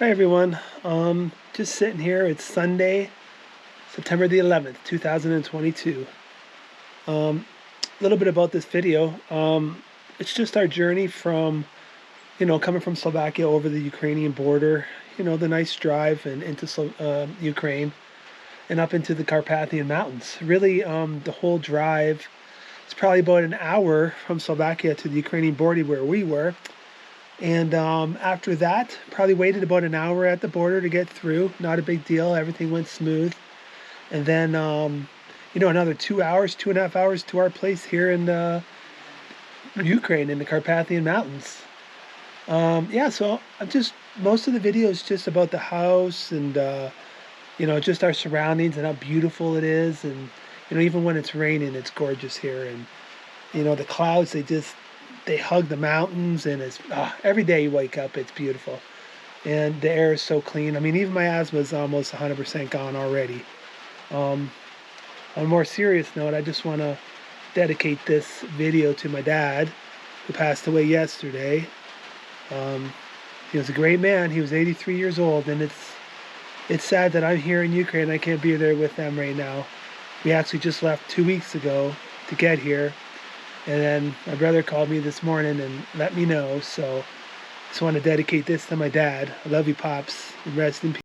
Hi everyone. Just sitting here. It's Sunday, September the 11th, 2022. A little bit about this video. It's just our journey from, coming from Slovakia over the Ukrainian border. The nice drive and into Ukraine and up into the Carpathian Mountains. Really, the whole drive. It's probably about an hour from Slovakia to the Ukrainian border where we were. And after that, probably waited about an hour at the border to get through. Not a big deal. Everything went smooth. And then, another 2 hours, 2.5 hours to our place here in Ukraine in the Carpathian Mountains. Yeah, so I'm just, most of the video is just about the house and, just our surroundings and how beautiful it is. And, even when it's raining, it's gorgeous here. And, the clouds, they hug the mountains, and every day you wake up, it's beautiful. And the air is so clean. I mean, even my asthma is almost 100% gone already. Um, on a more serious note, I just want to dedicate this video to my dad, who passed away yesterday. Um, he was a great man. He was 83 years old, and it's sad that I'm here in Ukraine. I can't be there with them right now. We actually just left 2 weeks ago to get here. And then my brother called me this morning and let me know. So just want to dedicate this to my dad. I love you, Pops. And rest in peace.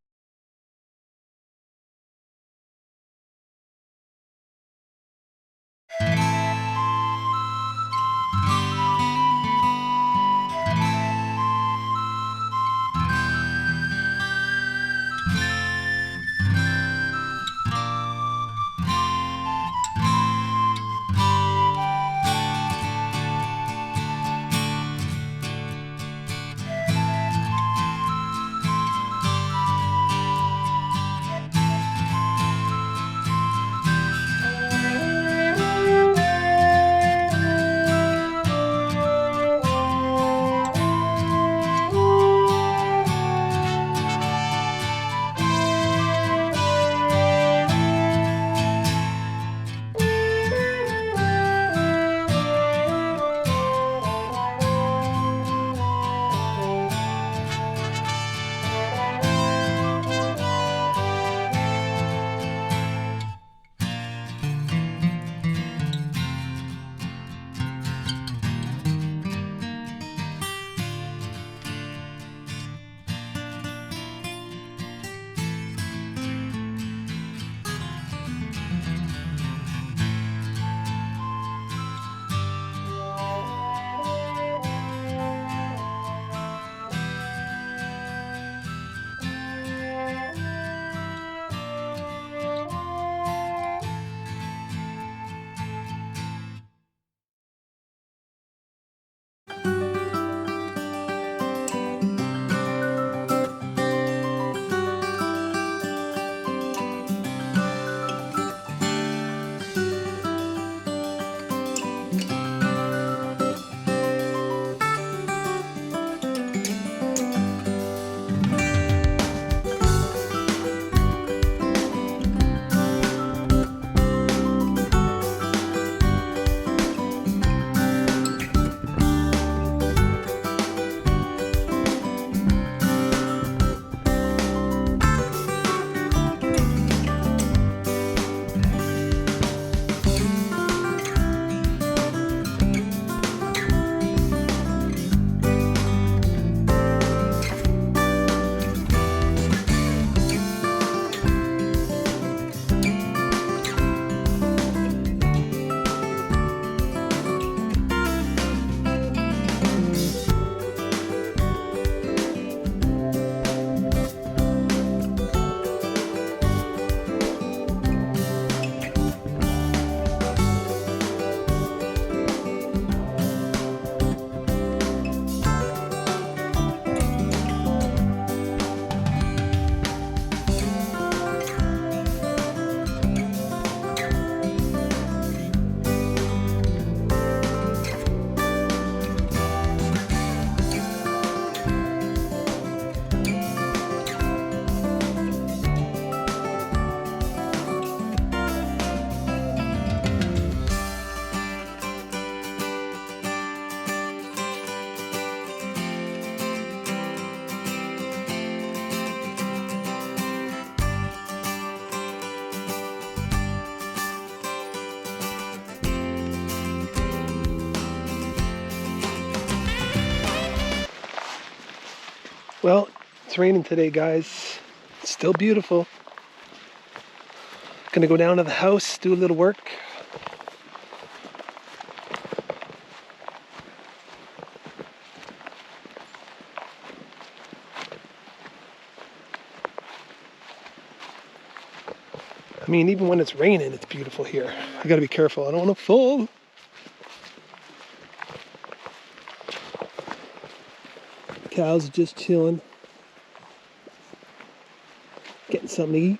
Well, it's raining today, guys. It's still beautiful. Gonna go down to the house, do a little work. I mean, even when it's raining, it's beautiful here. I gotta be careful, I don't wanna fall. Cows are just chilling, getting something to eat.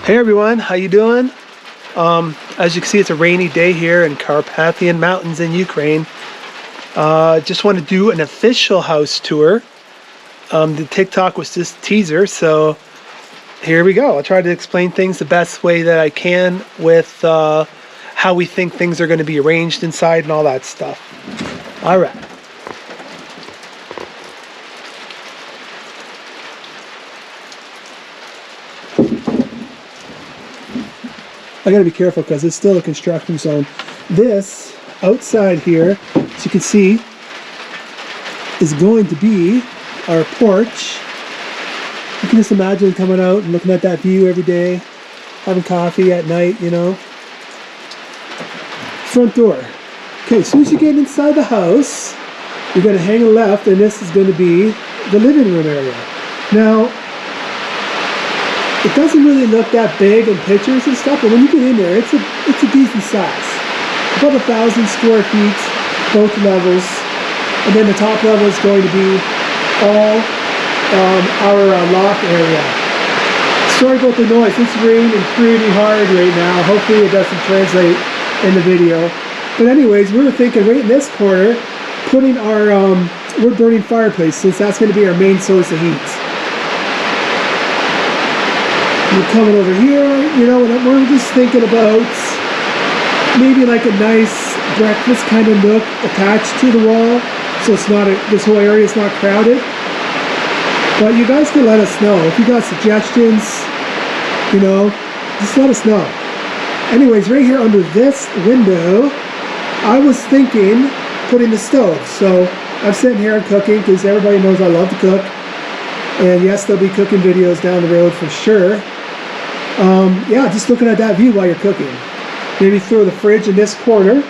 Hey everyone, how you doing? As you can see, it's a rainy day here in Carpathian Mountains in Ukraine. Just want to do an official house tour. The TikTok was just a teaser, so here we go. I'll try to explain things the best way that I can with how we think things are going to be arranged inside and all that stuff. All right. I gotta be careful because it's still a construction zone. This outside here, as you can see, is going to be our porch. You can just imagine coming out and looking at that view every day, having coffee at night, you know. Front door. Okay, as soon as you get inside the house, you're gonna hang a left, and this is going to be the living room area. Now, it doesn't really look that big in pictures and stuff, but when you get in there, it's a decent size. About 1,000 square feet, both levels, and then the top level is going to be all our loft area. Sorry about the noise. It's raining pretty hard right now. Hopefully it doesn't translate in the video. But anyways, we were thinking right in this corner, putting our wood burning fireplace, since that's going to be our main source of heat. We're coming over here, you know, and we're just thinking about maybe like a nice breakfast kind of nook attached to the wall, so it's not this whole area is not crowded. But you guys can let us know if you got suggestions, you know, just let us know. Anyways, right here under this window, I was thinking putting the stove. So I'm sitting here cooking because everybody knows I love to cook, and yes, there'll be cooking videos down the road for sure. Yeah, just looking at that view while you're cooking. Maybe throw the fridge in this corner.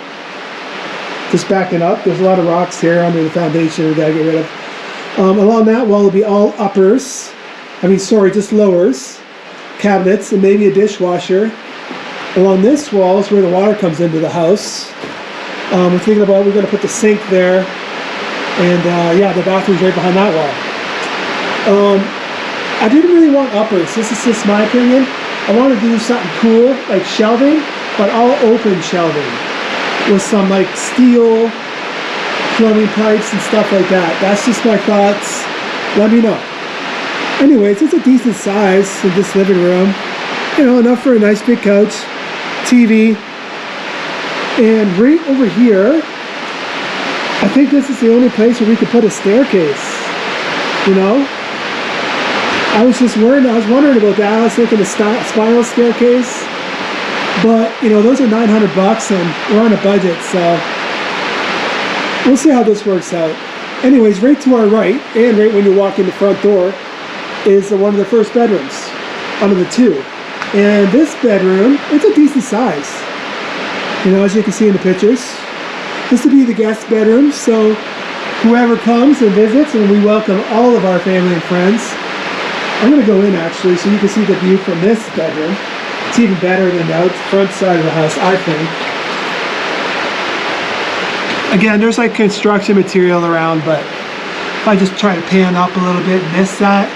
Just backing up. There's a lot of rocks here under the foundation we gotta get rid of. Along that wall will be all uppers. just lowers cabinets and maybe a dishwasher. Along this wall is where the water comes into the house. We're thinking about, we're going to put the sink there, and yeah, the bathroom's right behind that wall. I didn't really want uppers. This is just my opinion. I want to do something cool, like shelving, but all open shelving with some like steel plumbing pipes and stuff like that. That's just my thoughts. Let me know. Anyways, it's a decent size in this living room. You know, enough for a nice big couch, TV, and right over here, I think this is the only place where we could put a staircase. You know, I was wondering about that. I was thinking a spiral staircase, but you know, those are $900 and we're on a budget, so we'll see how this works out. Anyways, right to our right, and right when you walk in the front door, is one of the first bedrooms out of the two. And this bedroom, it's a decent size. You know, as you can see in the pictures. This would be the guest bedroom, so whoever comes and visits, and we welcome all of our family and friends. I'm going to go in actually so you can see the view from this bedroom. It's even better than the front side of the house, I think. Again, there's like construction material around, but if I just try to pan up a little bit and miss that,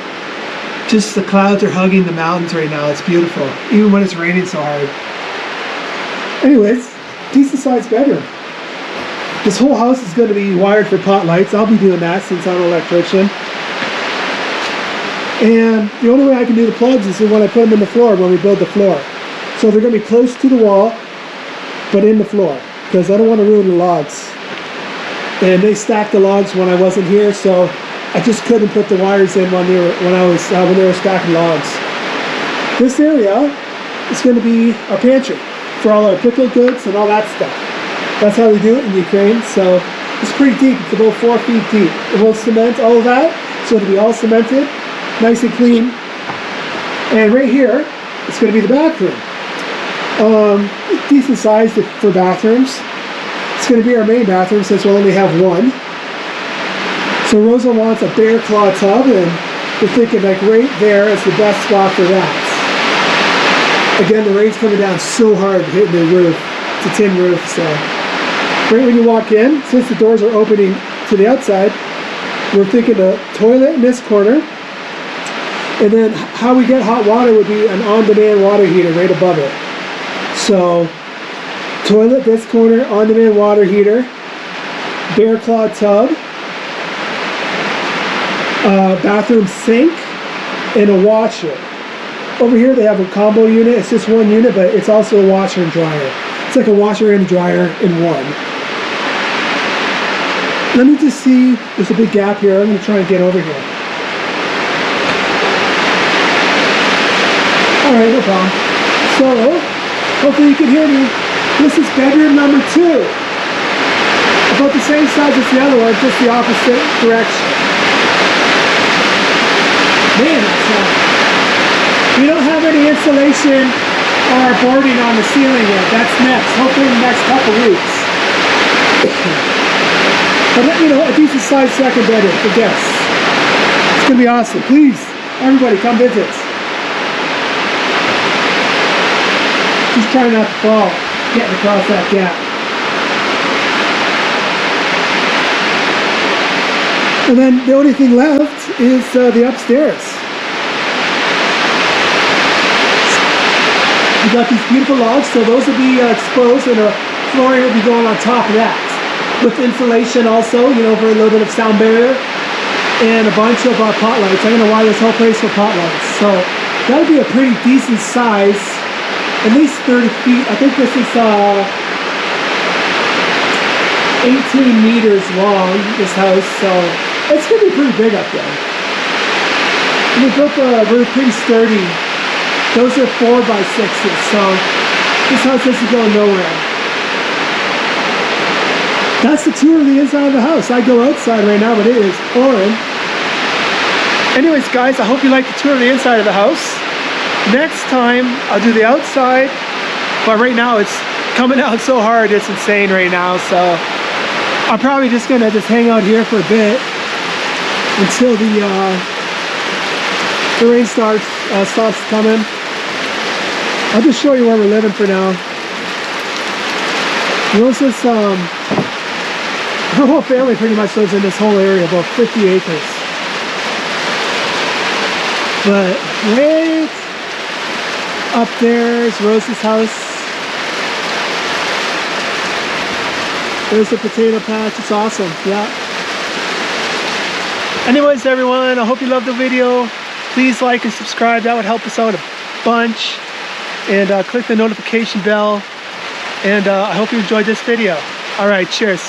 just the clouds are hugging the mountains right now. It's beautiful, even when it's raining so hard. Anyways, decent sized bedroom. This whole house is going to be wired for pot lights. I'll be doing that since I'm an electrician. And the only way I can do the plugs is when I put them in the floor, when we build the floor. So they're going to be close to the wall, but in the floor, because I don't want to ruin the logs. And they stacked the logs when I wasn't here, so I just couldn't put the wires in when they were stacking logs. This area is going to be our pantry for all our pickled goods and all that stuff. That's how we do it in Ukraine. So it's pretty deep. It's about 4 feet deep. And we'll cement all of that, so it'll be all cemented, nice and clean. And right here, it's going to be the bathroom. Decent size for bathrooms. It's going to be our main bathroom since we'll only have one. So Rosa wants a bear claw tub, and we're thinking like right there is the best spot for that. Again, the rain's coming down so hard hitting the roof. It's a tin roof, so right when you walk in, since the doors are opening to the outside, we're thinking a toilet in this corner, and then how we get hot water would be an on-demand water heater right above it. So toilet this corner, on-demand water heater, bear claw tub, bathroom sink, and a washer. Over here they have a combo unit. It's just one unit, but it's also a washer and dryer. It's like a washer and a dryer in one. Let me just see, there's a big gap here. I'm going to try and get over here. Alright, no problem. So, hopefully you can hear me. This is bedroom number 2. About the same size as the other one, just the opposite direction. Man, that's loud. We don't have any insulation or boarding on the ceiling yet. That's next, hopefully in the next couple weeks. But you know, a decent sized second bedroom for guests. It's gonna be awesome. Please, everybody come visit. Just try not to fall, getting across that gap. And then the only thing left is the upstairs. We got these beautiful logs, so those will be exposed, and the flooring will be going on top of that. With insulation also, you know, for a little bit of sound barrier, and a bunch of pot lights. I'm going to wire this whole place for pot lights. So that'll be a pretty decent size, at least 30 feet. I think this is 18 meters long, this house, so it's going to be pretty big up there. And we built the roof pretty sturdy. Those are 4x6s, so this house isn't going nowhere. That's the tour of the inside of the house. I go outside right now, but it is pouring. Anyways, guys, I hope you like the tour of the inside of the house. Next time, I'll do the outside, but right now it's coming out so hard, it's insane right now, so I'm probably just gonna hang out here for a bit until the the rain stops coming. I'll just show you where we're living for now. Rosa's her whole family pretty much lives in this whole area, about 50 acres. But right up there is Rosa's house. There's the potato patch. It's awesome. Yeah. Anyways, everyone, I hope you loved the video. Please like and subscribe. That would help us out a bunch. And click the notification bell. And I hope you enjoyed this video. All right, cheers.